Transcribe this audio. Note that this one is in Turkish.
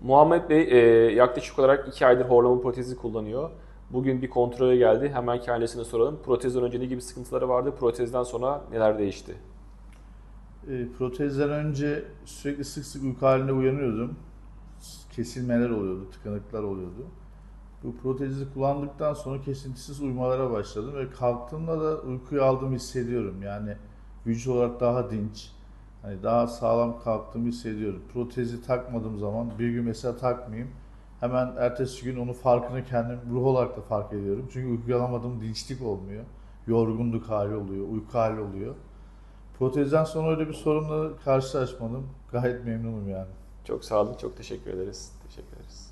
Muhammed Bey yaklaşık olarak 2 aydır horlama protezi kullanıyor. Bugün bir kontrole geldi. Hemen kendisine soralım. Protezden önce ne gibi sıkıntıları vardı? Protezden sonra neler değişti? Protezden önce sürekli sık sık uyku halinde uyanıyordum. Kesilmeler oluyordu, tıkanıklar oluyordu. Bu protezi kullandıktan sonra kesintisiz uyumalara başladım ve kalktığımda da uykuyu aldığımı hissediyorum. Yani vücut olarak daha dinç, hani daha sağlam kalktığımı hissediyorum. Protezi takmadığım zaman bir gün mesela takmayayım. Hemen ertesi gün onun farkını kendim ruh olarak da fark ediyorum. Çünkü uykuyu alamadığım dinçlik olmuyor. Yorgunluk hali oluyor, uyku hali oluyor. Protezden sonra öyle bir sorunla karşılaşmadım. Gayet memnunum yani. Çok sağ olun, çok teşekkür ederiz. Teşekkür ederiz.